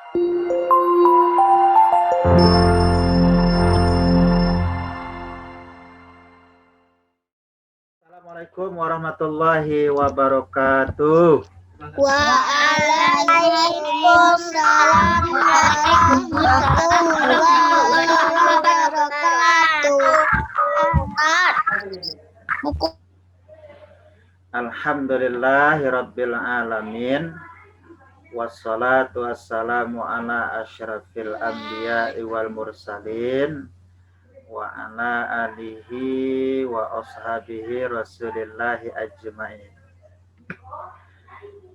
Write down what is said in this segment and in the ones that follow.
Assalamualaikum warahmatullahi wabarakatuh. Waalaikumsalam warahmatullahi wabarakatuh. Alhamdulillahirabbil alamin. Wassalatu wassalamu ala asyrafil anbiya'i wal mursalin wa ala alihi wa ashabihi rasulillahi ajma'in.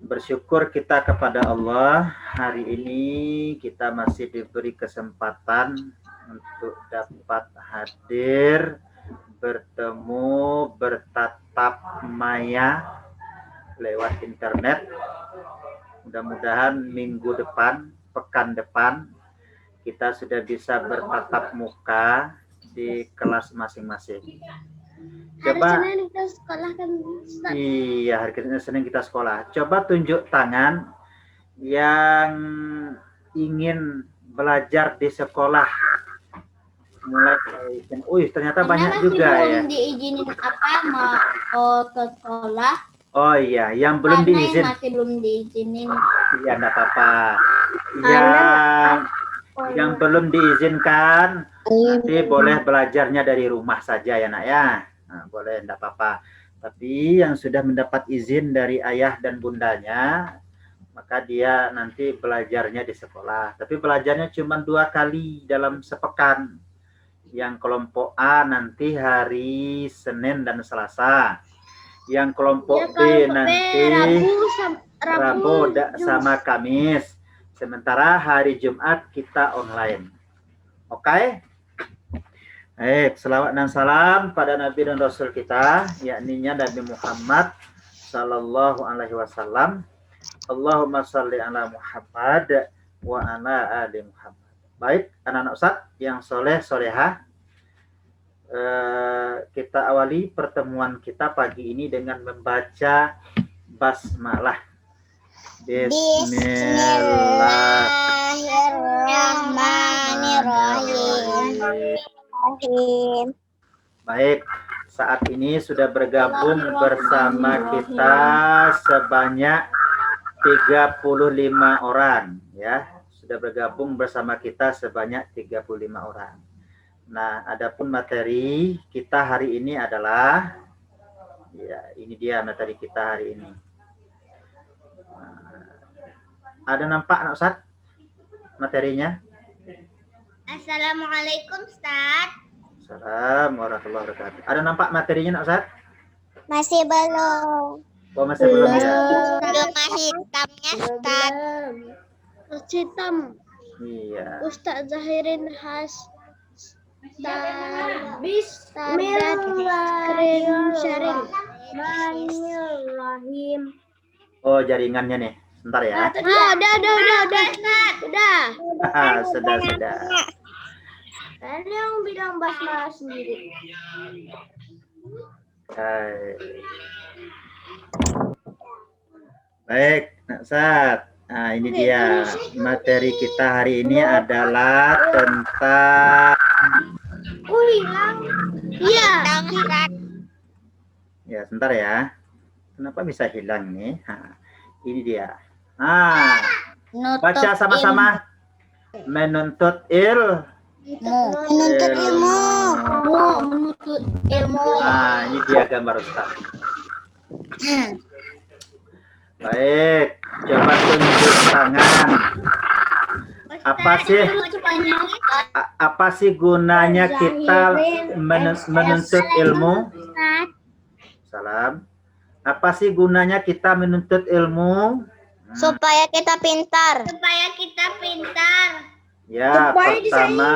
Bersyukur kita kepada Allah, hari ini kita masih diberi kesempatan untuk dapat hadir, bertemu, bertatap maya lewat internet. Mudah-mudahan minggu depan, pekan depan, kita sudah bisa bertatap muka di kelas masing-masing. Coba, hari Senin kita sekolah kan, Ustaz? Iya, hari Senin kita sekolah. Coba tunjuk tangan yang ingin belajar di sekolah. Mulai, ternyata banyak juga ya. Belum diizinin apa mau ke sekolah? Oh iya, yang belum diizin. Masih belum diizinin. Iya, enggak apa-apa. Yang belum diizinkan nanti boleh belajarnya dari rumah saja ya, Nak ya. Nah, boleh, enggak apa-apa. Tapi yang sudah mendapat izin dari ayah dan bundanya, maka dia nanti belajarnya di sekolah. Tapi belajarnya cuma 2 kali dalam sepekan. Yang kelompok A nanti hari Senin dan Selasa. Yang kelompok B nanti Rabu sama Kamis. Sementara hari Jumat kita online. Oke? Selawat dan salam pada Nabi dan Rasul kita, yakni Nabi Muhammad sallallahu alaihi wasallam. Allahumma shalli ala Muhammad wa ala ali Muhammad. Baik, anak-anak Ustaz yang soleh solehah, kita awali pertemuan kita pagi ini dengan membaca basmalah. Bismillahirrahmanirrahim. Baik, saat ini sudah bergabung bersama kita sebanyak 35 orang ya. Sudah bergabung bersama kita sebanyak 35 orang. Nah, adapun materi kita hari ini adalah, ya ini dia materi kita hari ini. Ada nampak anak Ustaz materinya? Assalamualaikum Ustaz. Assalamualaikum warahmatullahi wabarakatuh. Ada nampak materinya anak Ustaz? Masih belum. Oh, masih belum ya? Rumah hitamnya Ustaz. Hitam. Iya. Ustaz Zahirin has Bismillahirrahmanirrahim. Oh, jaringannya nih. Sebentar ya. Udah. Sudah. Ini yang bilang basmalah sendiri. Baik, Nak Ustaz. Nah, ini dia materi kita hari ini adalah tentang hilang. Iya. Ya, sebentar ya. Kenapa bisa hilang nih? Nah, ini dia. Baca sama-sama. Menuntut ilmu. Nah, ini dia gambar Ustaz. Baik, coba tunjuk tangan. Apa sih gunanya kita menuntut ilmu? Salam. Apa sih gunanya kita menuntut ilmu? Supaya kita pintar. Ya, pertama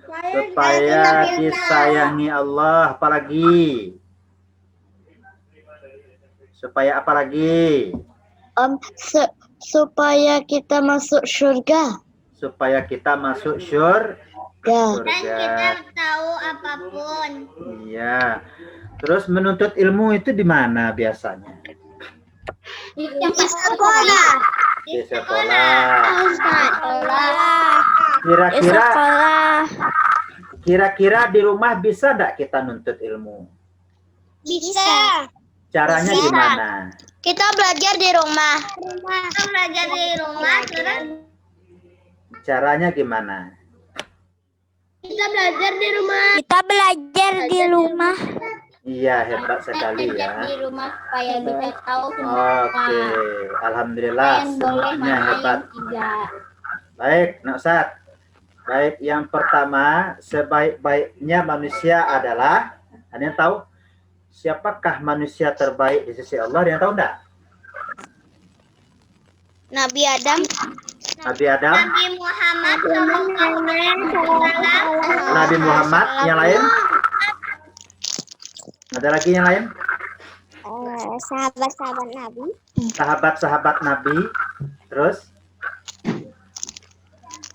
supaya disayangi Allah. Apalagi? Supaya apa lagi? Supaya kita masuk surga. Supaya kita masuk surga. Dan kita tahu apapun. Iya. Terus menuntut ilmu itu di mana biasanya? Di sekolah. Di sekolah. Sekolah. Kira-kira di rumah bisa enggak kita nuntut ilmu? Bisa. Caranya Bisa. gimana? Kita belajar di rumah. Kita belajar di rumah. Terus Caranya gimana? kita belajar di rumah. Kita belajar di rumah. Iya, hebat sekali Belajar ya. di rumah supaya bisa tahu Oke, alhamdulillah semuanya hebat. Baik, Nak Ustaz. Baik, yang pertama, sebaik-baiknya manusia adalah, ada yang tahu siapakah manusia terbaik di sisi Allah? Ada yang tahu enggak? Nabi Adam. Nabi Adam, Nabi Muhammad Sallallahu Alaihi Wasallam. Nabi Muhammad, yang lain? Ada lagi yang lain? Sahabat-sahabat Nabi. Sahabat-sahabat Nabi. Terus?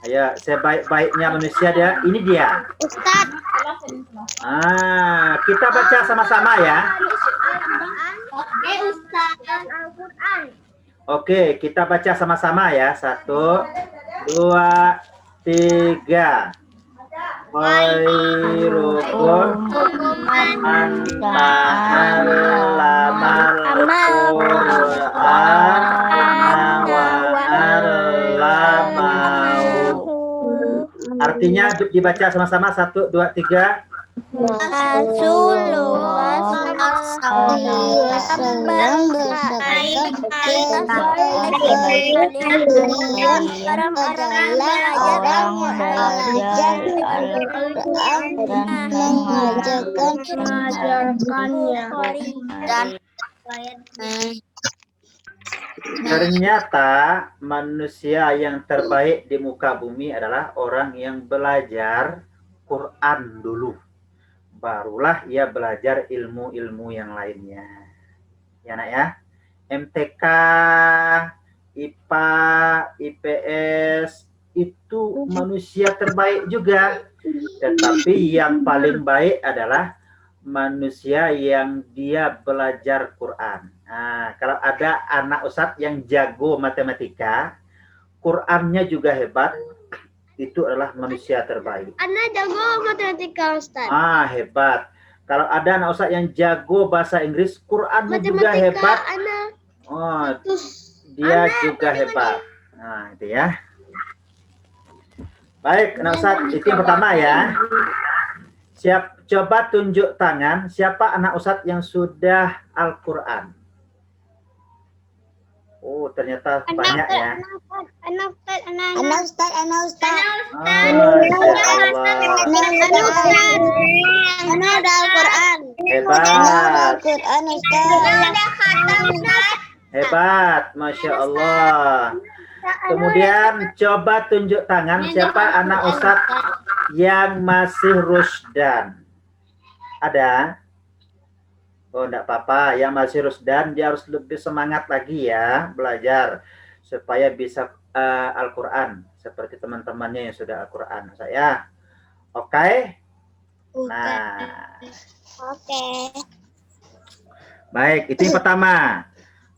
Ayo, sebaik-baiknya manusia dia, ini dia. Ustaz. Kita baca sama-sama ya. Oke, Ustaz. Al-Quran. Oke, kita baca sama-sama ya. 1, 2, 3. Khairukum man ta'allamal Qur'ana wa 'allamahu. Artinya dibaca sama-sama 1, 2, 3. Rasulullah Ternyata manusia yang terbaik di muka bumi adalah orang yang belajar Quran dulu. Barulah ia belajar ilmu-ilmu yang lainnya. Ya nak ya. MTK, IPA, IPS itu manusia terbaik juga. Tetapi yang paling baik adalah manusia yang dia belajar Quran. Nah, kalau ada anak Ustadz yang jago matematika, Qurannya juga hebat, itu adalah manusia terbaik. Anak jago matematika, Ustaz. Hebat. Kalau ada anak Ustadz yang jago bahasa Inggris, Qurannya juga hebat. Dia juga hebat. Nah, itu ya. Baik, anak Ustadz, itu yang pertama ya. Coba tunjuk tangan siapa anak Ustadz yang sudah Al-Quran. Oh, ternyata banyak ya. Anak Ustaz. Anak udah Al-Quran. Hebat. Quran Ustaz. Hebat, Masya Allah. Kemudian coba tunjuk tangan siapa anak Ustadz yang masih rusdan. Ada? Oh, enggak apa-apa. Yang masih rusdan dia harus lebih semangat lagi ya belajar supaya bisa Al-Quran seperti teman-temannya yang sudah Al-Quran. Saya, oke? Nah, oke. Baik, itu yang pertama.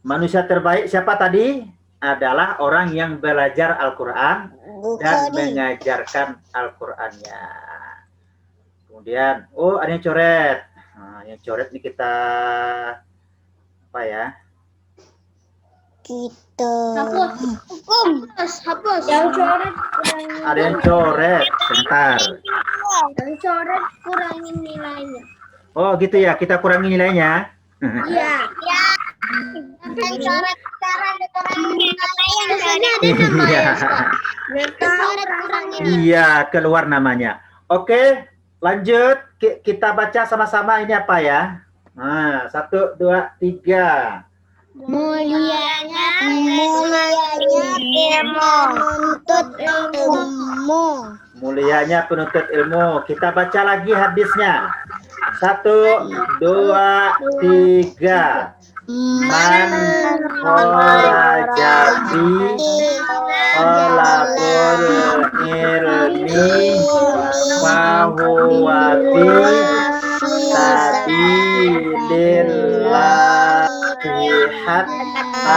Manusia terbaik siapa tadi? Adalah orang yang belajar Al-Quran dan mengajarkan Al-Qurannya. Kemudian, oh ada yang coret. Nah, yang coret ini kita apa ya? Kita hapus. Yang coret Ada yang coret. Bentar. Yang coret kurangin nilainya. Oh gitu ya, kita kurangi nilainya. Iya. Yang coret cara dikurangin nilainya. Iya, keluar namanya. Oke, lanjut. Kita baca sama-sama ini apa ya? Nah, 1, 2, 3. Mulianya penuntut ilmu. Mulianya penuntut ilmu. Kita baca lagi hadisnya. 1, 2, 3. Man kharajabi talabul ilmi wa huwa fi sabilillah hatta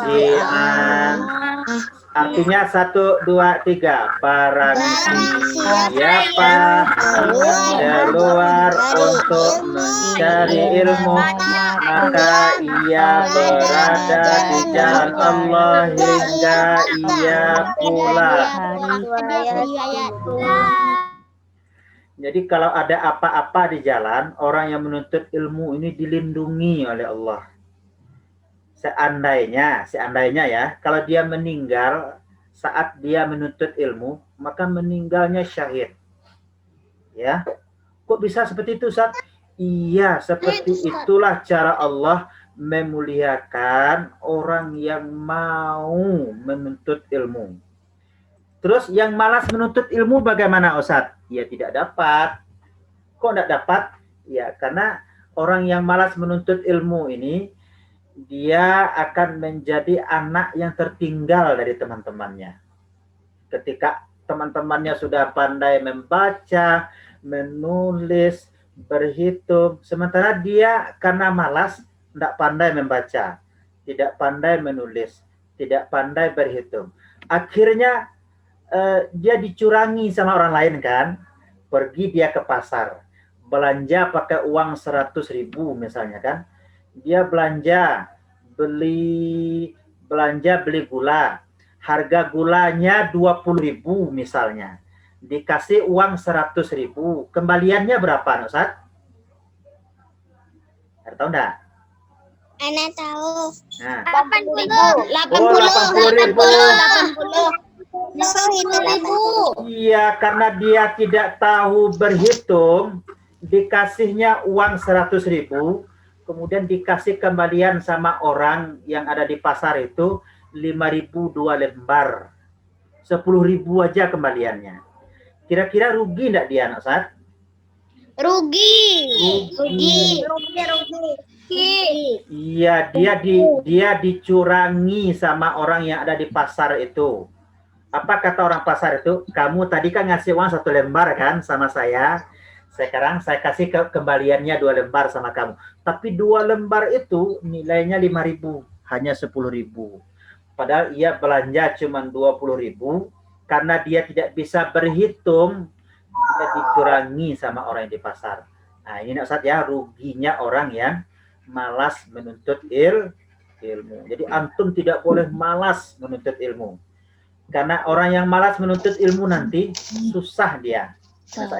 yarji'an. Artinya 1, 2, 3. Barang siapa keluar untuk mencari ilmu, maka ia berada di jalan Allah hingga ia pulang. Jadi kalau ada apa-apa di jalan, orang yang menuntut ilmu ini dilindungi oleh Allah. Seandainya ya, kalau dia meninggal saat dia menuntut ilmu, maka meninggalnya syahid. Ya. Kok bisa seperti itu, Ustaz? Iya, seperti itulah cara Allah memuliakan orang yang mau menuntut ilmu. Terus yang malas menuntut ilmu bagaimana, Ustaz? Ya tidak dapat. Kok tidak dapat? Ya karena orang yang malas menuntut ilmu ini dia akan menjadi anak yang tertinggal dari teman-temannya. Ketika teman-temannya sudah pandai membaca, menulis, berhitung, sementara dia karena malas tidak pandai membaca, tidak pandai menulis, tidak pandai berhitung. Akhirnya dia dicurangi sama orang lain kan. Pergi dia ke pasar, belanja pakai uang 100.000 misalnya kan. Dia belanja beli gula, harga gulanya 20.000 misalnya, dikasih uang 100.000, kembaliannya berapa, Ustaz? Tahu enggak? Anak tahu. Nah. 80. Iya, karena dia tidak tahu berhitung, dikasihnya uang 100.000, kemudian dikasih kembalian sama orang yang ada di pasar itu 5.000 2 lembar. 10.000 aja kembaliannya. Kira-kira rugi enggak dia, Nak Ustaz? Rugi. Iya, dia dicurangi sama orang yang ada di pasar itu. Apa kata orang pasar itu? Kamu tadi kan ngasih uang 1 lembar kan sama saya. Sekarang saya kasih kembaliannya 2 lembar sama kamu. Tapi 2 lembar itu nilainya 5.000, hanya 10.000. Padahal ia belanja cuma 20.000, karena dia tidak bisa berhitung, dia dicurangi sama orang yang di pasar. Nah ini Ustaz ya, ruginya orang yang malas menuntut ilmu. Jadi antum tidak boleh malas menuntut ilmu. Karena orang yang malas menuntut ilmu nanti susah dia.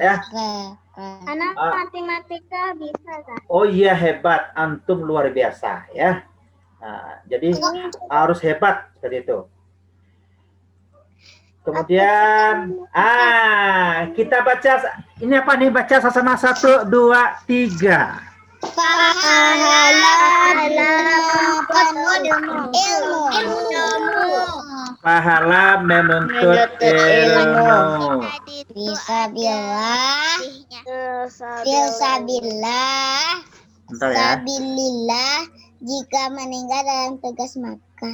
Ya. Anak matematika bisa kan? Oh iya, hebat, antum luar biasa ya. Nah, jadi harus hebat seperti itu. Kemudian kita baca ini apa nih, baca sama 1, 2, 3. Pahala menuntut ilmu. Fisabilillah. Bentar ya. Sabilillah, jika meninggal dalam tugas maka.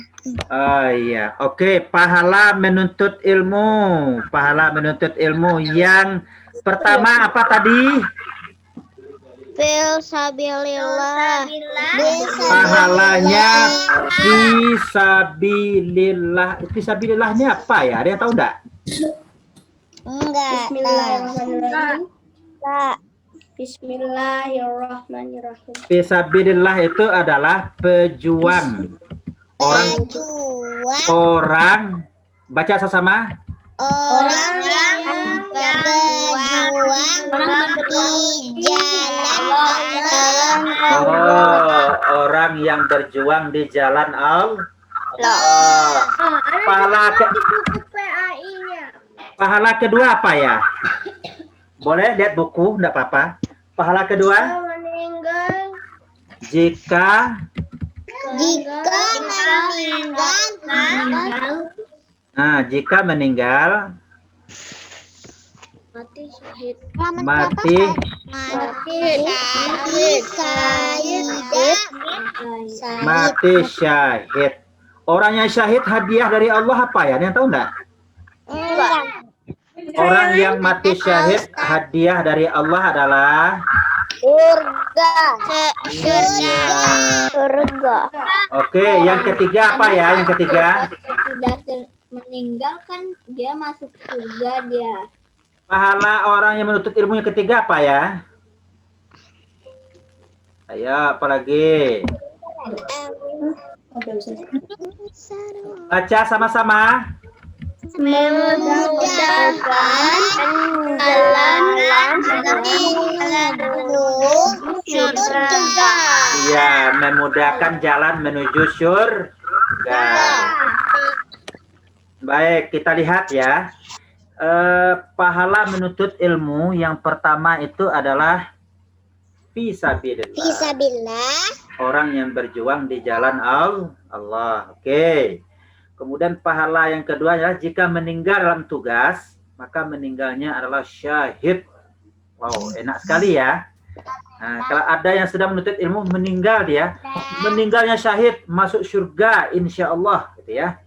Oh iya, oke. Pahala menuntut ilmu. Pahala menuntut ilmu yang pertama apa tadi? Fisabilillah. Pahalanya fisabilillah. Fisabilillahnya apa ya? Ada yang tahu enggak? Enggak. Bismillahirrahmanirrahim. Bismillahirrahmanirrahim. Fisabilillah itu adalah pejuang. Orang baca sama. Orang yang berjuang di jalan Allah. Orang yang berjuang di jalan Allah. Pahala kedua apa ya? Boleh lihat buku, enggak apa-apa. Pahala kedua? Jika meninggal mati syahid. Orang yang syahid hadiah dari Allah apa ya? Ada yang tahu enggak? Orang yang mati syahid hadiah dari Allah adalah Surga. Surga. Oke, yang ketiga apa ya? Yang ketiga, Sudah meninggal kan dia masuk surga dia. pahala orang yang menuntut ilmu yang ketiga apa ya? Ayo, apa lagi? Baca sama-sama. Memudahkan jalan menuju surga. Iya, memudahkan jalan menuju surga. Baik, kita lihat ya. Pahala menuntut ilmu yang pertama itu adalah fisabilillah. Fisabilillah. Orang yang berjuang di jalan Allah. Oke. Kemudian pahala yang kedua adalah jika meninggal dalam tugas, maka meninggalnya adalah syahid. Wow, enak sekali ya. Nah, kalau ada yang sedang menuntut ilmu meninggal dia, meninggalnya syahid, masuk surga insya Allah, gitu ya.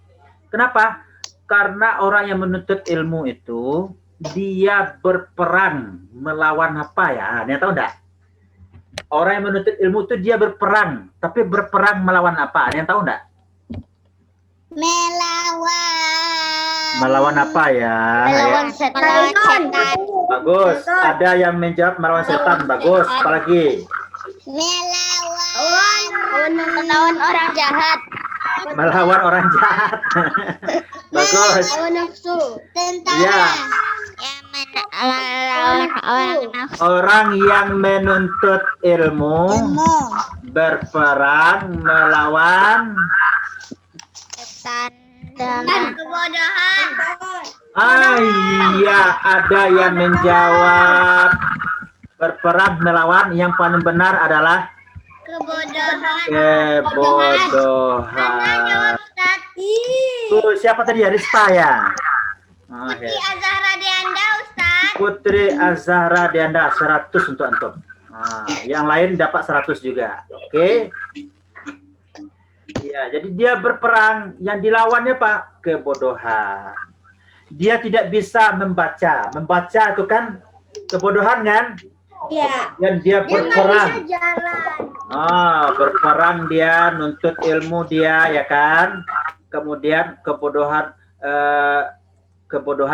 Kenapa? Karena orang yang menuntut ilmu itu dia berperang melawan apa ya? Anda tahu enggak? Orang yang menuntut ilmu itu dia berperang, tapi berperang melawan apa? Ada yang tahu enggak? Melawan apa ya? Melawan setan. Bagus. Ada yang menjawab melawan setan. Bagus. Apalagi? Melawan orang jahat. Melawan orang jahat. Bagus. Melawan nafsu. Ya. Melawan orang nafsu. Orang yang menuntut ilmu berperang melawan Dan kebodohan. Iya, ada yang menjawab berperang melawan, yang paling benar adalah Kebodohan. kebodohan. Tuh, siapa tadi? Rista ya? Oh, Putri ya. Azhara Deanda, Ustaz. Putri Azhara Deanda, 100 untuk antum. Nah, yang lain dapat 100 juga. Oke. Ya, jadi dia berperang, yang dilawannya Pak, kebodohan. Dia tidak bisa membaca. Membaca itu kan kebodohan kan? Iya. Dan dia berperang. Jalan. Berperang dia, nuntut ilmu dia, ya kan? Kemudian kebodohan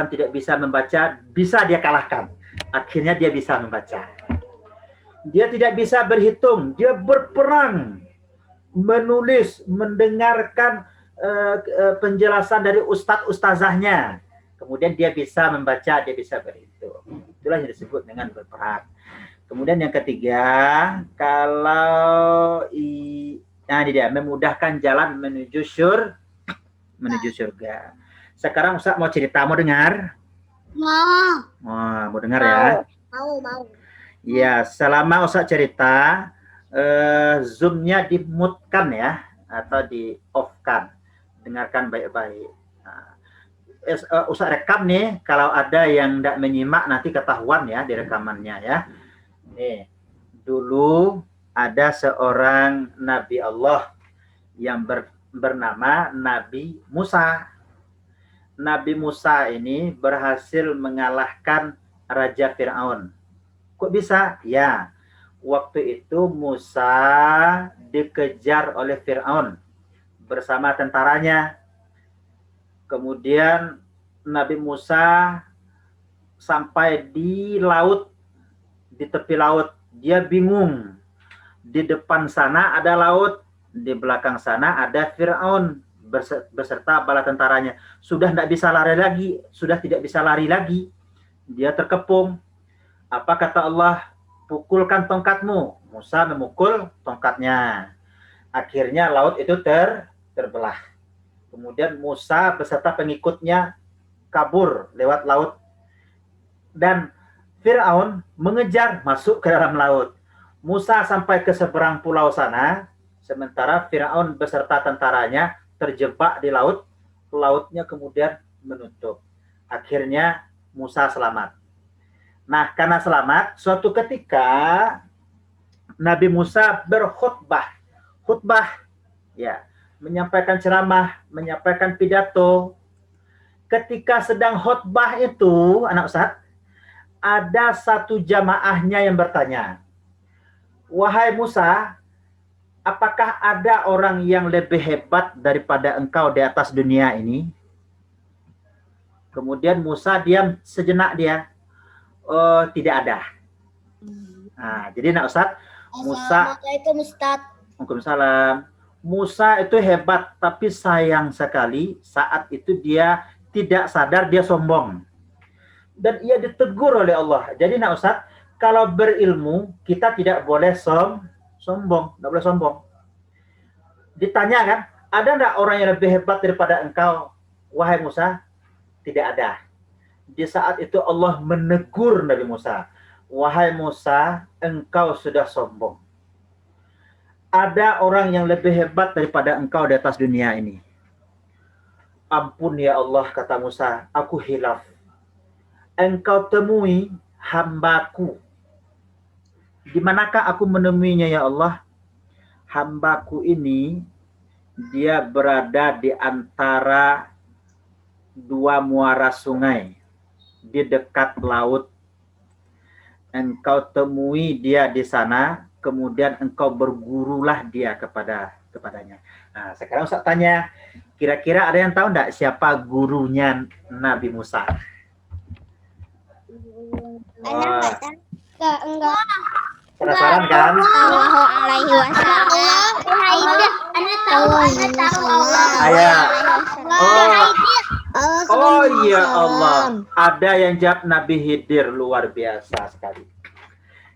tidak bisa membaca, bisa dia kalahkan. Akhirnya dia bisa membaca. Dia tidak bisa berhitung, dia berperang, menulis, mendengarkan penjelasan dari ustadz-ustazahnya. Kemudian dia bisa membaca, dia bisa berhitung. Itulah yang disebut dengan berperang. Kemudian yang ketiga, nah ini dia, memudahkan jalan menuju surga. Sekarang Ustaz mau cerita, mau dengar? Mau dengar ya? Mau. Ya, selama Ustaz cerita, Zoom-nya di-mute-kan ya, atau di-off-kan. Dengarkan baik-baik. Nah, Ustaz rekam nih, kalau ada yang tidak menyimak nanti ketahuan ya di rekamannya ya. Nih, dulu ada seorang Nabi Allah yang bernama Nabi Musa. Nabi Musa ini berhasil mengalahkan Raja Fir'aun. Kok bisa? Ya, waktu itu Musa dikejar oleh Fir'aun bersama tentaranya. Kemudian Nabi Musa sampai di laut, di tepi laut. Dia bingung. Di depan sana ada laut, di belakang sana ada Fir'aun beserta bala tentaranya. Sudah tidak bisa lari lagi, sudah tidak bisa lari lagi. Dia terkepung. Apa kata Allah? Pukulkan tongkatmu. Musa memukul tongkatnya. Akhirnya laut itu terbelah. Kemudian Musa beserta pengikutnya kabur lewat laut. Dan Fir'aun mengejar masuk ke dalam laut. Musa sampai ke seberang pulau sana, sementara Fir'aun beserta tentaranya terjebak di laut. Lautnya kemudian menutup. Akhirnya Musa selamat. Nah, karena selamat, suatu ketika Nabi Musa berkhutbah. Khutbah, ya, menyampaikan ceramah, menyampaikan pidato. Ketika sedang khutbah itu, anak Ustaz, ada satu jamaahnya yang bertanya, wahai Musa, apakah ada orang yang lebih hebat daripada engkau di atas dunia ini? Kemudian Musa diam sejenak dia. Oh, tidak ada. Nah, jadi nak Ustaz, Musa, Assalamualaikum Ustaz. Waalaikumsalam. Musa itu hebat, tapi sayang sekali saat itu dia tidak sadar dia sombong. Dan ia ditegur oleh Allah. Jadi nak Ustaz, kalau berilmu kita tidak boleh sombong, tidak boleh sombong. Ditanya kan, ada enggak orang yang lebih hebat daripada engkau, wahai Musa? Tidak ada. Di saat itu Allah menegur Nabi Musa. Wahai Musa, engkau sudah sombong. Ada orang yang lebih hebat daripada engkau di atas dunia ini. Ampun ya Allah, kata Musa, aku hilaf. Engkau temui hambaku. Di manakah aku menemuinya ya Allah? Hambaku ini, dia berada di antara dua muara sungai. Di dekat laut. Engkau temui dia di sana, kemudian engkau bergurulah dia kepadanya. Nah, sekarang Ustaz tanya, kira-kira ada yang tahu enggak siapa gurunya Nabi Musa? Wah. Enggak. Penasaran kan? Sallallahu alaihi wasallam. Ana tahu Allah. Ayah. Allah Oh iya Allah. Ada yang jawab Nabi Khidir, luar biasa sekali.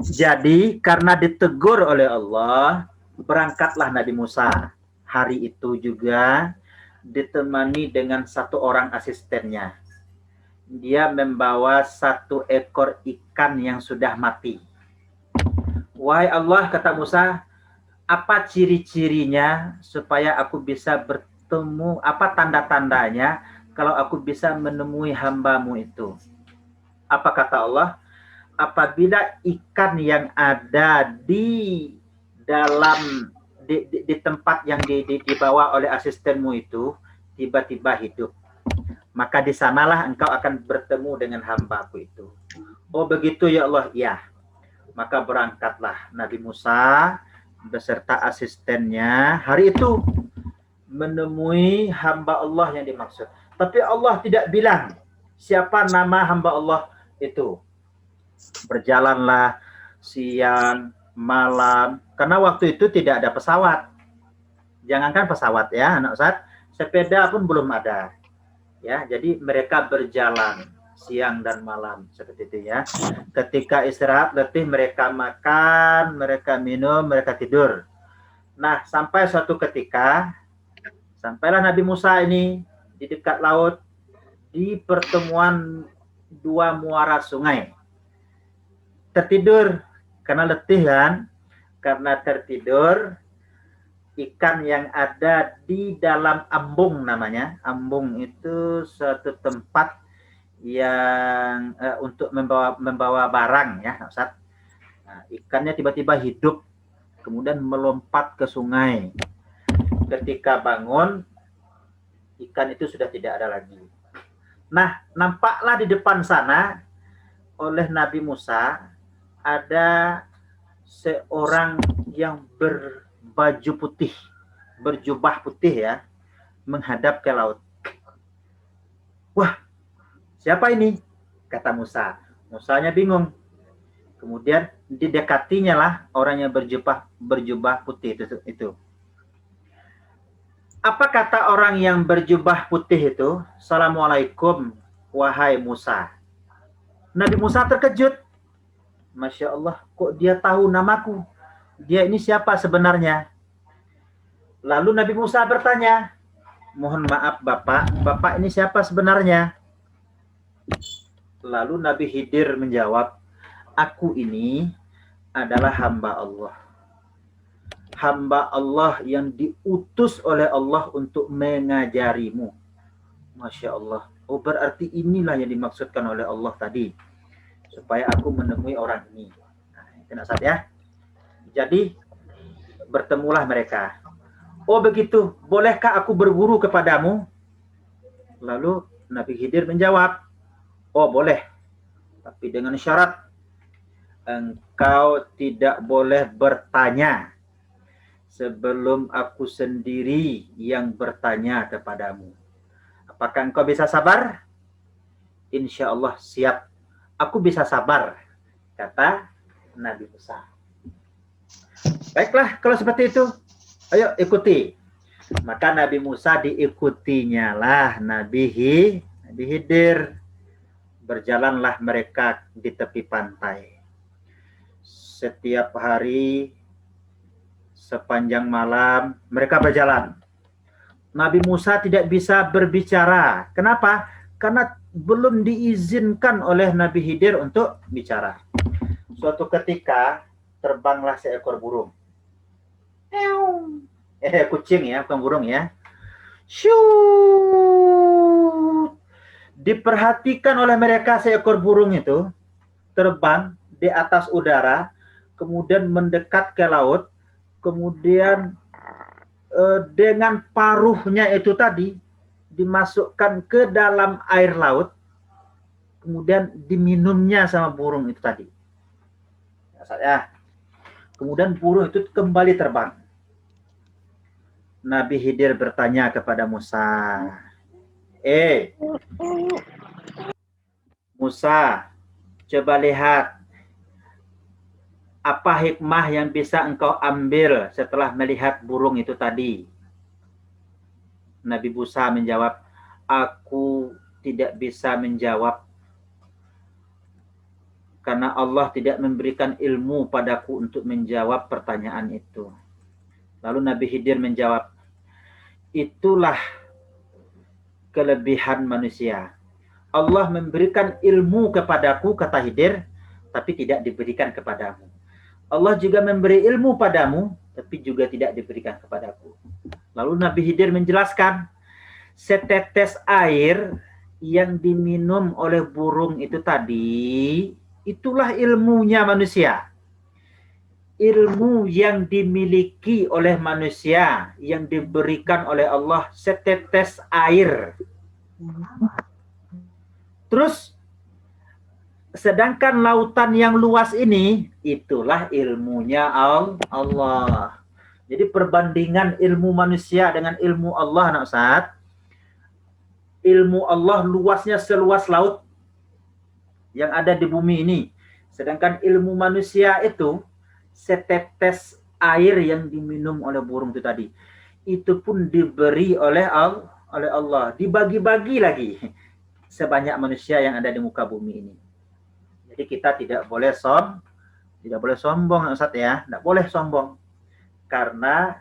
Jadi karena ditegur oleh Allah, berangkatlah Nabi Musa. Hari itu juga ditemani dengan satu orang asistennya. Dia membawa satu ekor ikan yang sudah mati. Wahai Allah, kata Musa, apa ciri-cirinya supaya aku bisa bertemu, apa tanda-tandanya kalau aku bisa menemui hambamu itu? Apa kata Allah? Apabila ikan yang ada di dalam di tempat yang dibawa oleh asistenmu itu tiba-tiba hidup, maka di sanalah engkau akan bertemu dengan hambaku itu. Oh begitu ya Allah, ya. Maka berangkatlah Nabi Musa beserta asistennya hari itu menemui hamba Allah yang dimaksud. Tapi Allah tidak bilang siapa nama hamba Allah itu. Berjalanlah siang, malam, karena waktu itu tidak ada pesawat. Jangankan pesawat ya, anak Ustaz, sepeda pun belum ada. Ya, jadi mereka berjalan siang dan malam seperti itu ya. Ketika istirahat letih mereka makan, mereka minum, mereka tidur. Nah, sampai suatu ketika sampailah Nabi Musa ini di dekat laut di pertemuan dua muara sungai. Tertidur karena letih kan? Karena tertidur, ikan yang ada di dalam ambung namanya. Ambung itu suatu tempat yang untuk membawa barang ya, Ustaz. Nah, ikannya tiba-tiba hidup, kemudian melompat ke sungai. Ketika bangun, ikan itu sudah tidak ada lagi. Nah, nampaklah di depan sana oleh Nabi Musa ada seorang yang berbaju putih, berjubah putih ya, menghadap ke laut. Wah, siapa ini? Kata Musa. Musanya bingung. Kemudian didekatinya lah orang yang berjubah putih itu. Apa kata orang yang berjubah putih itu? Assalamualaikum, wahai Musa. Nabi Musa terkejut. Masya Allah, kok dia tahu namaku? Dia ini siapa sebenarnya? Lalu Nabi Musa bertanya, mohon maaf Bapak ini siapa sebenarnya? Lalu Nabi Khidir menjawab, aku ini adalah hamba Allah. Hamba Allah yang diutus oleh Allah untuk mengajarimu. Masya Allah. Oh berarti inilah yang dimaksudkan oleh Allah tadi. Supaya aku menemui orang ini. Nah, itu Ustaz ya. Jadi bertemulah mereka. Oh begitu, bolehkah aku berguru kepadamu? Lalu Nabi Khidir menjawab, oh boleh. Tapi dengan syarat engkau tidak boleh bertanya sebelum aku sendiri yang bertanya kepadamu. Apakah engkau bisa sabar? Insya Allah siap. Aku bisa sabar, kata Nabi Musa. Baiklah, kalau seperti itu, ayo ikuti. Maka Nabi Musa diikutinya lah Nabi Khidir. Berjalanlah mereka di tepi pantai. Setiap hari, sepanjang malam, mereka berjalan. Nabi Musa tidak bisa berbicara. Kenapa? Karena belum diizinkan oleh Nabi Khidir untuk bicara. Suatu ketika, terbanglah seekor burung. Kucing ya, bukan burung ya. Shoo! Diperhatikan oleh mereka seekor burung itu terbang di atas udara, kemudian mendekat ke laut, kemudian dengan paruhnya itu tadi dimasukkan ke dalam air laut, kemudian diminumnya sama burung itu tadi. Ya. Kemudian burung itu kembali terbang. Nabi Khidir bertanya kepada Musa, Musa, coba lihat apa hikmah yang bisa engkau ambil setelah melihat burung itu tadi. Nabi Musa menjawab, aku tidak bisa menjawab karena Allah tidak memberikan ilmu padaku untuk menjawab pertanyaan itu. Lalu Nabi Khidir menjawab, itulah kelebihan manusia. Allah memberikan ilmu kepadaku, kata Khidir, tapi tidak diberikan kepadamu. Allah juga memberi ilmu padamu, tapi juga tidak diberikan kepadaku. Lalu Nabi Khidir menjelaskan, setetes air yang diminum oleh burung itu tadi, itulah ilmunya manusia. Ilmu yang dimiliki oleh manusia, yang diberikan oleh Allah setetes air. Terus, sedangkan lautan yang luas ini, itulah ilmunya Allah. Jadi perbandingan ilmu manusia dengan ilmu Allah, anak Ustaz. Ilmu Allah luasnya seluas laut yang ada di bumi ini. Sedangkan ilmu manusia itu setetes air yang diminum oleh burung itu tadi. Itu pun diberi oleh Allah. Dibagi-bagi lagi sebanyak manusia yang ada di muka bumi ini. Jadi kita tidak boleh sombong, Ustaz ya. Tidak boleh sombong. Karena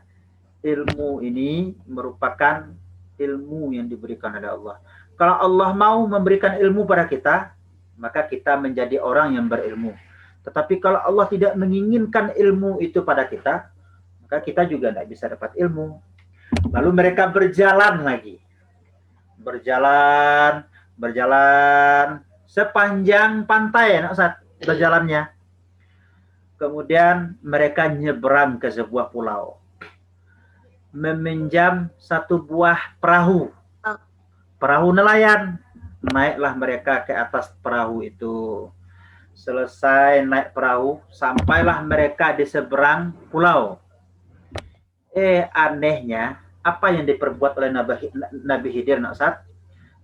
ilmu ini merupakan ilmu yang diberikan oleh Allah. Kalau Allah mau memberikan ilmu pada kita, maka kita menjadi orang yang berilmu. Tetapi kalau Allah tidak menginginkan ilmu itu pada kita, maka kita juga tidak bisa dapat ilmu. Lalu mereka berjalan lagi. Berjalan sepanjang pantai, Ustaz, berjalannya. Kemudian mereka nyebrang ke sebuah pulau. Meminjam satu buah perahu. Perahu nelayan. Naiklah mereka ke atas perahu itu. Selesai naik perahu, sampailah mereka di seberang pulau. Anehnya, apa yang diperbuat oleh Nabi Khidir, Ustaz?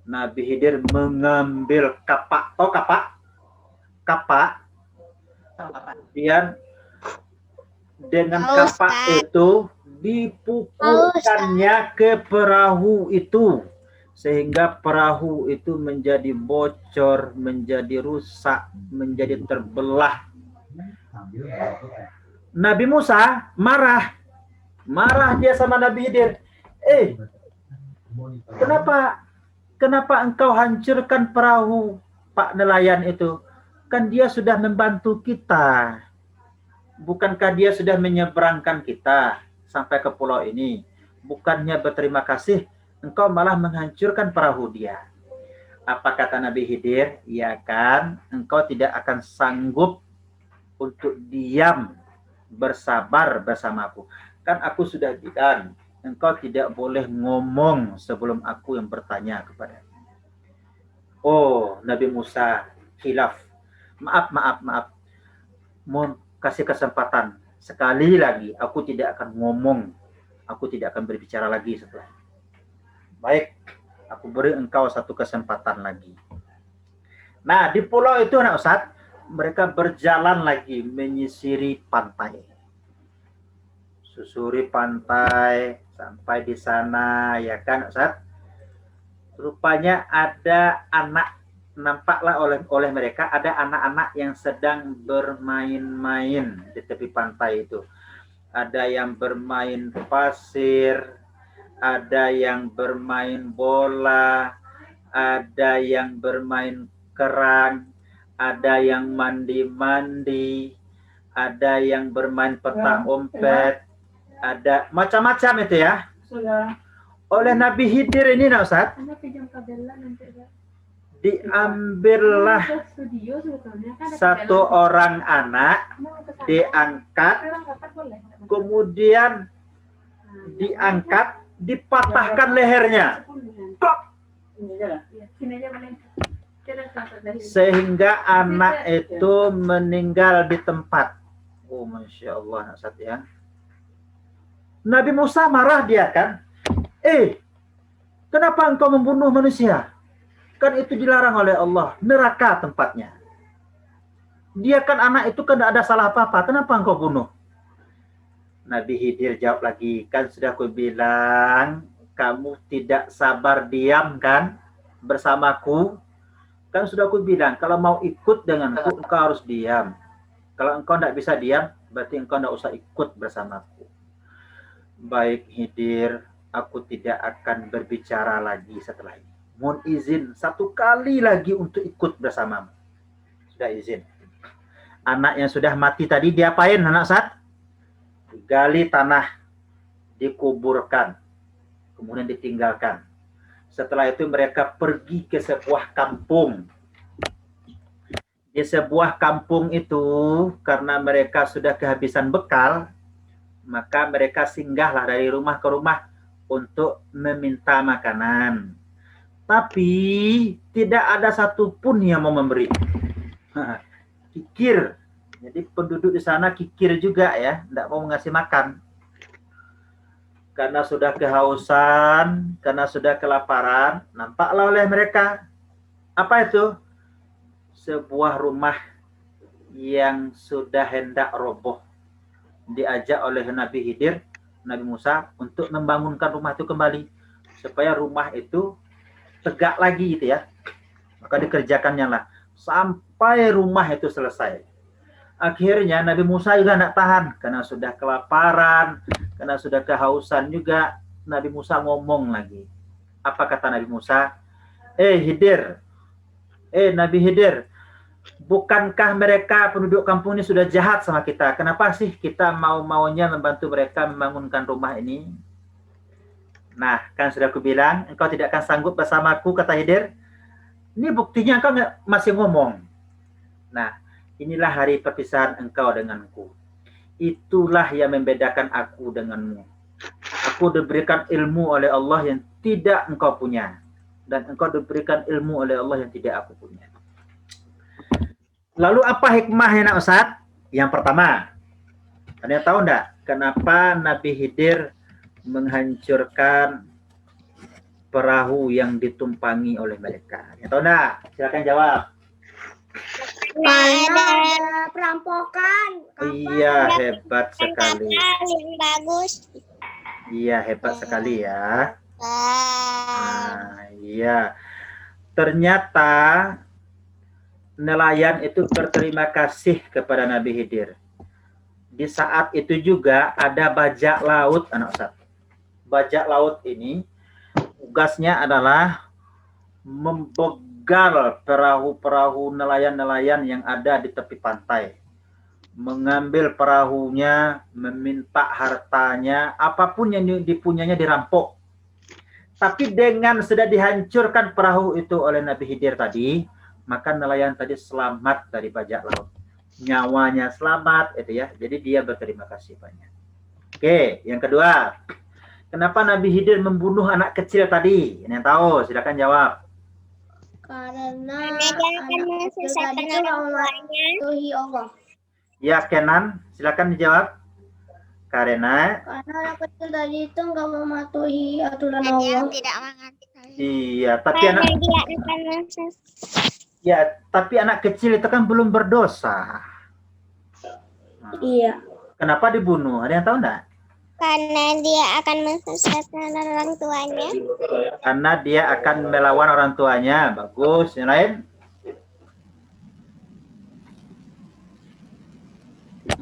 Nabi Khidir mengambil kapak. Tahu kapak? Kapak. Kemudian dengan kapak itu dipukulkannya ke perahu itu. Sehingga perahu itu menjadi bocor, menjadi rusak, menjadi terbelah. Nabi Musa marah. Marah dia sama Nabi Khidir. Kenapa engkau hancurkan perahu Pak nelayan itu? Kan dia sudah membantu kita. Bukankah dia sudah menyeberangkan kita sampai ke pulau ini? Bukannya berterima kasih, engkau malah menghancurkan perahu dia. Apa kata Nabi Khidir? Ya kan, engkau tidak akan sanggup untuk diam bersabar bersamaku. Kan aku sudah bilang, engkau tidak boleh ngomong sebelum aku yang bertanya kepada. Oh, Nabi Musa khilaf. Maaf. mau kasih kesempatan sekali lagi, aku tidak akan ngomong, aku tidak akan berbicara lagi setelah ini. Baik, aku beri engkau satu kesempatan lagi. Nah, di pulau itu anak Ustaz, mereka berjalan lagi menyisiri pantai. Susuri pantai sampai di sana, ya kan Ustaz? Rupanya ada anak, nampaklah oleh mereka ada anak-anak yang sedang bermain-main di tepi pantai itu. Ada yang bermain pasir, ada yang bermain bola, ada yang bermain kerang, ada yang mandi-mandi, ada yang bermain petak umpet, ada macam-macam itu ya. Oleh Nabi Khidir ini, nah Ustaz, diambillah satu orang anak, diangkat, kemudian diangkat, dipatahkan lehernya, sehingga anak itu meninggal di tempat. Oh, Masya Allah, Ustaz ya. Nabi Musa marah dia kan. Kenapa engkau membunuh manusia? Kan itu dilarang oleh Allah, neraka tempatnya. Dia kan anak itu kan tidak ada salah apa-apa, kenapa engkau bunuh? Nabi Khidir jawab lagi, kan sudah aku bilang, kamu tidak sabar diam kan bersamaku? Kan sudah aku bilang, kalau mau ikut denganku, engkau harus diam. Kalau engkau tidak bisa diam, berarti engkau tidak usah ikut bersamaku. Baik Khidir, aku tidak akan berbicara lagi setelah ini. Mohon izin satu kali lagi untuk ikut bersamamu. Sudah izin. Anak yang sudah mati tadi diapain anak Ustaz? Digali tanah, dikuburkan, kemudian ditinggalkan. Setelah itu mereka pergi ke sebuah kampung. Di sebuah kampung itu, karena mereka sudah kehabisan bekal, maka mereka singgahlah dari rumah ke rumah untuk meminta makanan. Tapi tidak ada satupun yang mau memberi. Kikir. Jadi penduduk di sana kikir juga ya, tidak mau ngasih makan. Karena sudah kehausan, karena sudah kelaparan, nampaklah oleh mereka. Apa itu? Sebuah rumah yang sudah hendak roboh. Diajak oleh Nabi Khidir, Nabi Musa untuk membangunkan rumah itu kembali supaya rumah itu tegak lagi gitu ya. Maka dikerjakannya lah sampai rumah itu selesai. Akhirnya Nabi Musa juga tidak tahan karena sudah kelaparan, karena sudah kehausan juga. Nabi Musa ngomong lagi. Apa kata Nabi Musa? Khidir, Nabi Khidir, bukankah mereka penduduk kampung ini sudah jahat sama kita? Kenapa sih kita mau-maunya membantu mereka membangunkan rumah ini? Nah, kan sudah aku bilang, engkau tidak akan sanggup bersamaku, kata Khidir. Ini buktinya engkau masih ngomong. Nah, inilah hari perpisahan engkau denganku. Itulah yang membedakan aku denganmu. Aku diberikan ilmu oleh Allah yang tidak engkau punya. Dan engkau diberikan ilmu oleh Allah yang tidak aku punya. Lalu apa hikmahnya, nak Ustaz? Yang pertama, ada yang tahu enggak kenapa Nabi Khidir menghancurkan perahu yang ditumpangi oleh mereka? Yang tahu enggak? Silakan jawab. Ada perampokan. Iya, hebat sekali. Bagus. Iya, hebat sekali ya. Nah, iya. Ternyata nelayan itu berterima kasih kepada Nabi Khidir. Di saat itu juga ada bajak laut, anak Ustaz. Bajak laut ini tugasnya adalah membegal perahu-perahu nelayan-nelayan yang ada di tepi pantai. Mengambil perahunya, meminta hartanya, apapun yang dipunyanya dirampok. Tapi dengan sudah dihancurkan perahu itu oleh Nabi Khidir tadi, maka nelayan tadi selamat dari bajak laut. Nyawanya selamat, itu ya. Jadi dia berterima kasih banyak. Oke, yang kedua. Kenapa Nabi Khidir membunuh anak kecil tadi? Yang tahu, silakan jawab. Karena anak kecil tadi itu mematuhi Allah. Ya, Kenan, silakan dijawab. Karena anak kecil tadi itu nggak mematuhi aturan Dan yang Allah. tidak mengatakan. iya, tapi Karena anak dia akan masuk. ya, tapi anak kecil itu kan belum berdosa. Iya. Kenapa dibunuh? Ada yang tahu enggak? Karena dia akan mensesatkan orang tuanya. Karena dia akan melawan orang tuanya. Bagus. Yang lain?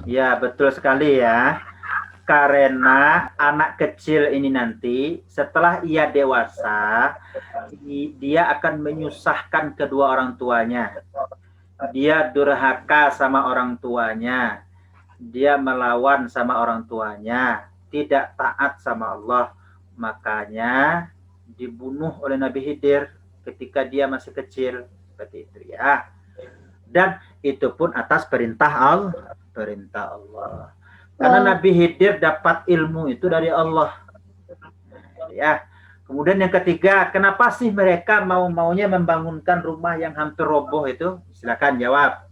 Ya, betul sekali ya. Karena anak kecil ini nanti setelah ia dewasa, dia akan menyusahkan kedua orang tuanya. Dia durhaka sama orang tuanya. Dia melawan sama orang tuanya. Tidak taat sama Allah. Makanya dibunuh oleh Nabi Khidir ketika dia masih kecil. Seperti itu ya. Dan itu pun atas perintah Allah. Karena Nabi Khidir dapat ilmu itu dari Allah. Ya. Kemudian yang ketiga, kenapa sih mereka maunya membangunkan rumah yang hampir roboh itu? Silakan jawab.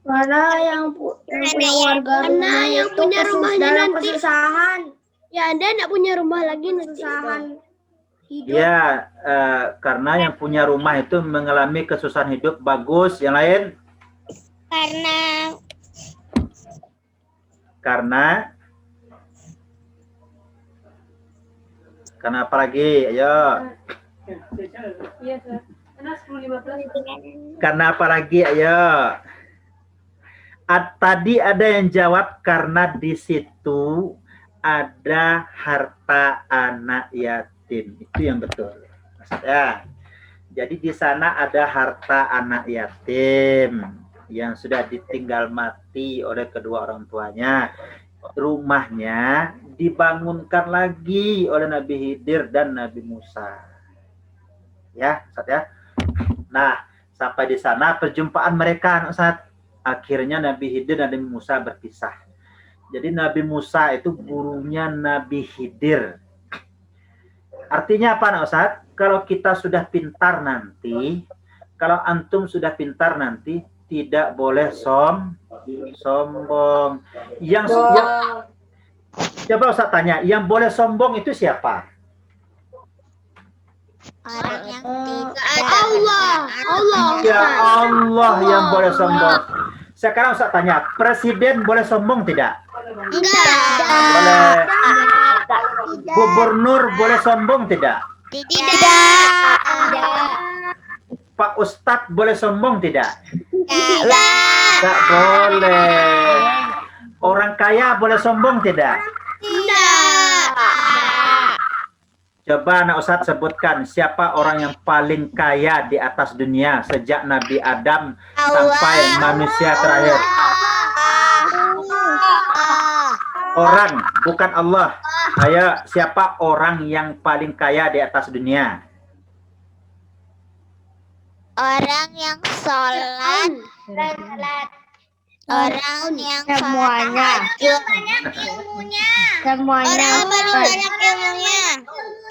Karena yang punya warga rumah yang punya rumahnya nanti kesusahan. Ya, Anda enggak punya rumah lagi kesusahan hidup. Ya, karena yang punya rumah itu mengalami kesusahan hidup. Bagus. Yang lain? Karena apa lagi? Ayo. Karena apa lagi? Ayo. Tadi ada yang jawab karena di situ ada harta anak yatim. Itu yang betul. Maksudnya, jadi di sana ada harta anak yatim yang sudah ditinggal mati oleh kedua orang tuanya. Rumahnya dibangunkan lagi oleh Nabi Khidir dan Nabi Musa. Ya, Ustaz ya. Nah, sampai di sana perjumpaan mereka, Ustaz. Akhirnya Nabi Khidir dan Nabi Musa berpisah. Jadi Nabi Musa itu gurunya Nabi Khidir. Artinya apa, Ustaz? Kalau kita sudah pintar nanti, kalau antum sudah pintar nanti, tidak boleh sombong. Coba Ustaz tanya, yang boleh sombong itu siapa? Orang yang tidak Allah. Ya Allah yang boleh sombong. Sekarang Ustaz tanya, presiden boleh sombong tidak? Boleh. Gubernur boleh sombong tidak? Tidak. Pak Ustadz boleh sombong tidak? Tidak. Boleh. Orang kaya boleh sombong tidak? Coba anak Ustadz sebutkan siapa orang yang paling kaya di atas dunia sejak Nabi Adam sampai manusia terakhir. Orang, bukan Allah. Ayo, siapa orang yang paling kaya di atas dunia? Orang yang sholat. Orang yang Semuanya. Semuanya.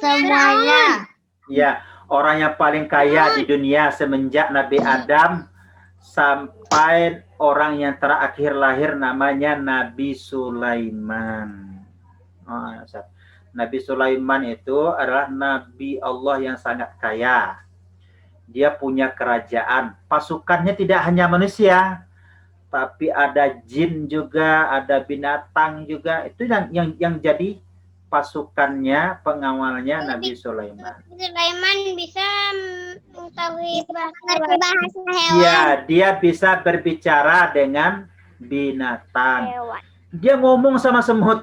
Semuanya. Ya, orang yang paling kaya di dunia semenjak Nabi Adam sampai orang yang terakhir lahir namanya Nabi Sulaiman. Nabi Sulaiman itu adalah Nabi Allah yang sangat kaya. Dia punya kerajaan. Pasukannya tidak hanya manusia, tapi ada jin juga, ada binatang juga. Itu yang jadi pasukannya, pengawalnya Nabi Sulaiman. Sulaiman bisa mengetahui bahasa hewan. Ya, dia bisa berbicara dengan binatang. Dia ngomong sama semut.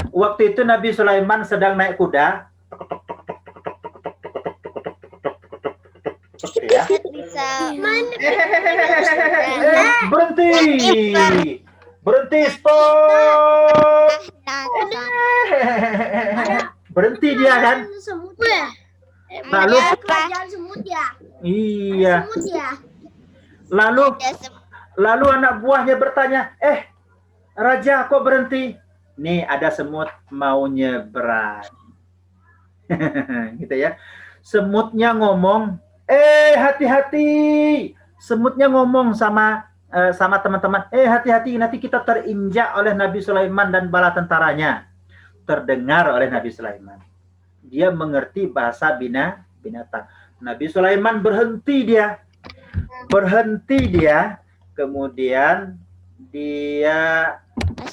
Waktu itu Nabi Sulaiman sedang naik kuda. Ya. Berhenti, stop. Berhenti dia kan? Lalu Kerajaan semut ya. iya. Semut ya. Lalu anak buahnya bertanya, Raja kok berhenti? Nih ada semut mau nyebrang. Gitu ya. Semutnya ngomong, hati-hati. Semutnya ngomong sama sama teman-teman, hati-hati nanti kita terinjak oleh Nabi Sulaiman dan bala tentaranya. Terdengar oleh Nabi Sulaiman. Dia mengerti bahasa binatang. Nabi Sulaiman berhenti dia, kemudian dia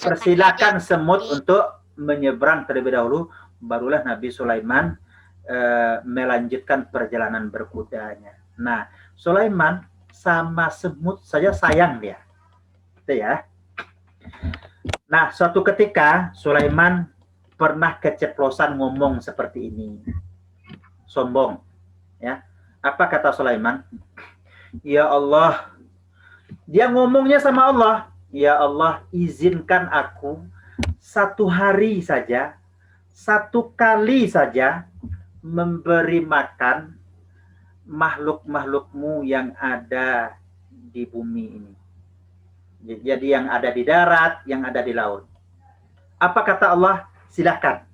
persilakan semut untuk menyeberang terlebih dahulu, barulah Nabi Sulaiman melanjutkan perjalanan berkudanya. Nah, Sulaiman sama semut saja sayang dia, gitu ya. Nah, suatu ketika Sulaiman pernah keceplosan ngomong seperti ini, sombong, ya. Apa kata Sulaiman? Ya Allah, dia ngomongnya sama Allah, ya Allah, izinkan aku 1 hari saja, 1 kali saja memberi makan makhluk-makhlukmu yang ada di bumi ini. Jadi yang ada di darat, yang ada di laut. Apa kata Allah? Silakan.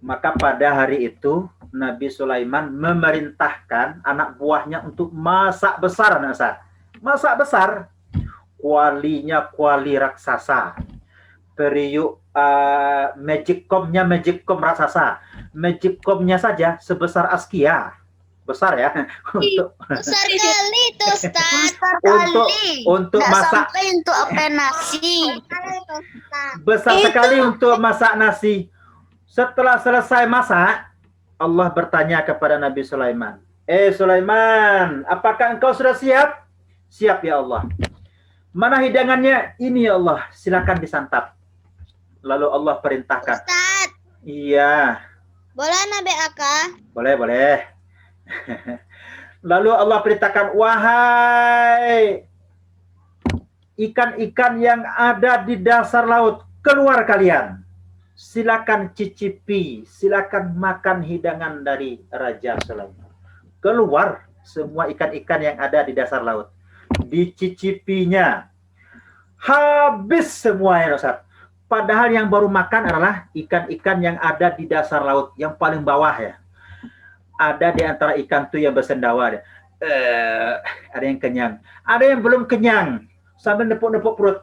Maka pada hari itu Nabi Sulaiman memerintahkan anak buahnya untuk masak besar, masak besar. Kualinya kuali raksasa. Periuk magic com raksasa. Magic com-nya saja sebesar Askia. Besar ya. Untuk Besar kali itu, Ustaz. untuk masak Sampai untuk apa nasi. besar sekali untuk masak nasi. Setelah selesai masak, Allah bertanya kepada Nabi Sulaiman, Sulaiman, apakah engkau sudah siap? Siap ya Allah. Mana hidangannya? Ini ya Allah, silakan disantap. Lalu Allah perintahkan. Ustaz, Iya. boleh Nabi Aka? Boleh. Lalu Allah perintahkan, wahai ikan-ikan yang ada di dasar laut, keluar kalian. Silakan cicipi, silakan makan hidangan dari Raja Sulaiman. Keluar semua ikan-ikan yang ada di dasar laut. Dicicipinya. Habis semuanya, Ustaz. Padahal yang baru makan adalah ikan-ikan yang ada di dasar laut, yang paling bawah ya. Ada di antara ikan itu yang bersendawa. Ada yang kenyang. Ada yang belum kenyang. Sambil nepuk-nepuk perut.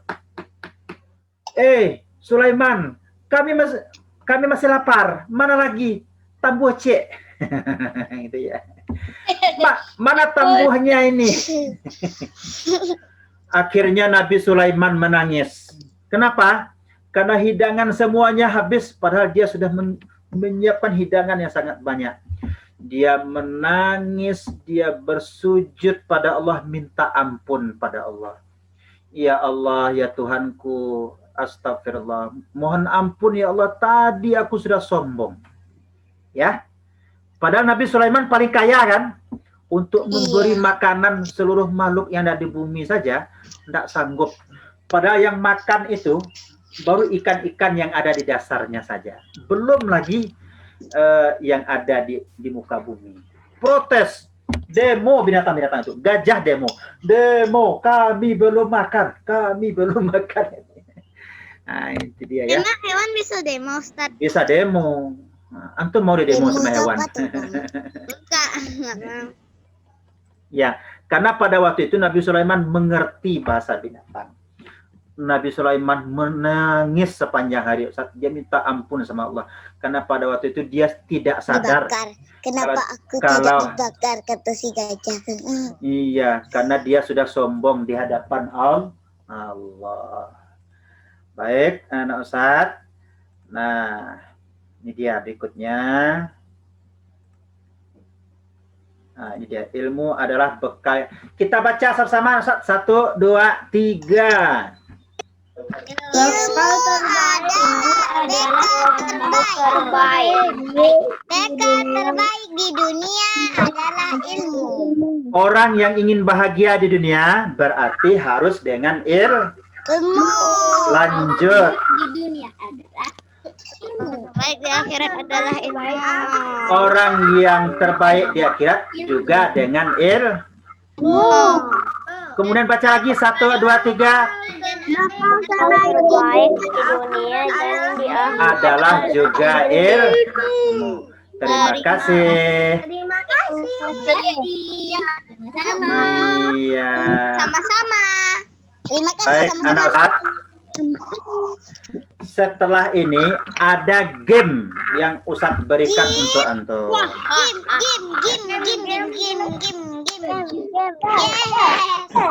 Sulaiman, kami masih lapar. Mana lagi? Tambuh cek. Gitu ya. Mana tambuhnya ini? Akhirnya Nabi Sulaiman menangis. Kenapa? Karena hidangan semuanya habis. Padahal dia sudah menyiapkan hidangan yang sangat banyak. Dia menangis, dia bersujud pada Allah, minta ampun pada Allah. Ya Allah, ya Tuhanku, astagfirullah. Mohon ampun ya Allah, tadi aku sudah sombong. Ya. Padahal Nabi Sulaiman paling kaya kan? Untuk memberi makanan seluruh makhluk yang ada di bumi saja, tidak sanggup. Padahal yang makan itu baru ikan-ikan yang ada di dasarnya saja. Belum lagi yang ada di muka bumi. Protes, demo binatang-binatang itu, gajah demo, kami belum makan. Nah, itu dia ya. Emang hewan bisa demo, Ustaz? Bisa demo. Antum mau demo sama hewan? Enggak. Ya, karena pada waktu itu Nabi Sulaiman mengerti bahasa binatang. Nabi Sulaiman menangis sepanjang hari. Dia minta ampun sama Allah. Karena pada waktu itu dia tidak sadar. Kenapa aku tidak dibakar, kata si gajah. Iya, karena dia sudah sombong di hadapan Allah. Baik, anak Ustaz. Nah, ini dia berikutnya. Nah, ini dia. Ilmu adalah bekal. Kita baca sama-sama. 1, 2, 3. Bekal terbaik. Bekal terbaik di dunia adalah ilmu. Orang yang ingin bahagia di dunia berarti harus dengan Ilmu. Lanjut. Di dunia adalah Baik di akhirat adalah ilmu. Orang yang terbaik di akhirat juga dengan ilmu. Kemudian baca lagi 1, 2, 3. Terbaik di dunia dan di akhirat Adalah juga ilmu. Terima kasih. Terima kasih. sama. Iya. Sama-sama. Baik, anak Ustaz. Setelah ini ada game yang Ustaz berikan untuk antum.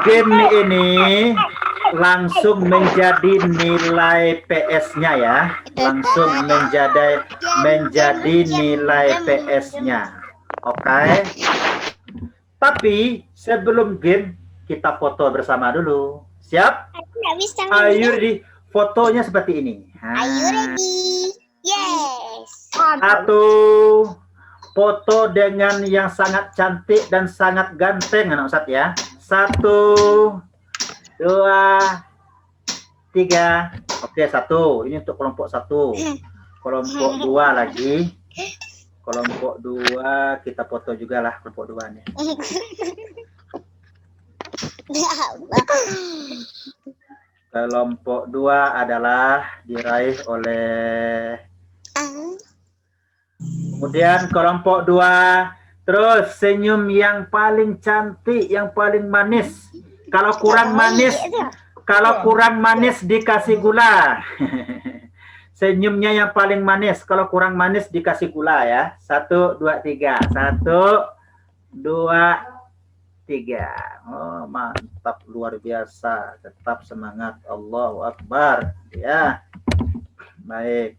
Game ini langsung menjadi nilai PS-nya ya. Langsung menjadi nilai PS-nya. Oke. Tapi sebelum game kita foto bersama dulu. Siap? Ayo di fotonya seperti ini. Are you ready? Yes. Satu foto dengan yang sangat cantik dan sangat ganteng anak Ustadz ya. 1, 2, 3. Oke, 1. Ini untuk kelompok 1. Kelompok 2 lagi. Kelompok 2 kita foto juga lah kelompok 2 nih. Kelompok 2 adalah diraih oleh, kemudian kelompok 2 terus senyum yang paling cantik, yang paling manis. Kalau kurang manis dikasih gula. Senyumnya yang paling manis, kalau kurang manis dikasih gula ya. 1, 2, 3. 1, 2, 3. Oh, mantap, luar biasa. Tetap semangat. Allahu Akbar. Ya. Baik.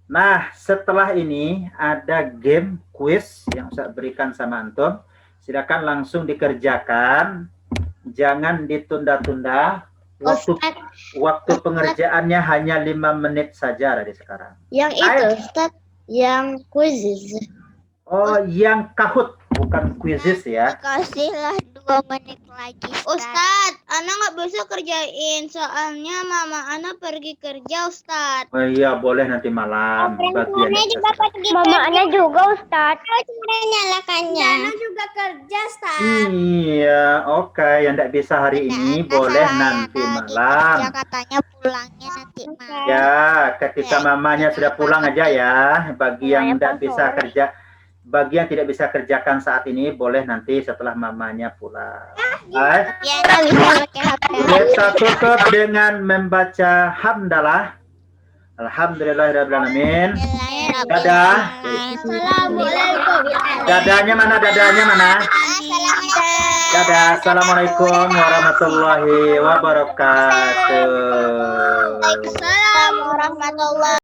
Nah, setelah ini ada game quiz yang saya berikan sama antum. Silakan langsung dikerjakan. Jangan ditunda-tunda. Waktu pengerjaannya hanya 5 menit saja dari sekarang. Yang itu, Ustaz, yang quiz. Oh, yang kahut, bukan quizzes ya. Kasihlah 2 menit lagi. Ustaz, Ana nggak bisa kerjain soalnya mama Ana pergi kerja, Ustaz. Oh iya, boleh nanti malam. Perempuannya juga pergi. Mama Ana juga, Ustaz. Cara nyalakannya. Ana juga kerja, Ustaz. Iya, oke. Yang tidak bisa hari ini boleh nanti malam. Kerja katanya pulangnya nanti malam. Ya, ketika mamanya sudah pulang aja ya. Bagi yang tidak bisa kerja, bagi yang tidak bisa kerjakan saat ini, boleh nanti setelah mamanya pulang. Baik. Ya, nggak bisa pakai HP. Kita tutup dengan membaca hamdalah. Alhamdulillahirrahmanirrahim. Dadah. Assalamualaikum. Dadanya mana? Dadanya mana? Dadah. Assalamualaikum warahmatullahi wabarakatuh. Assalamualaikum warahmatullahi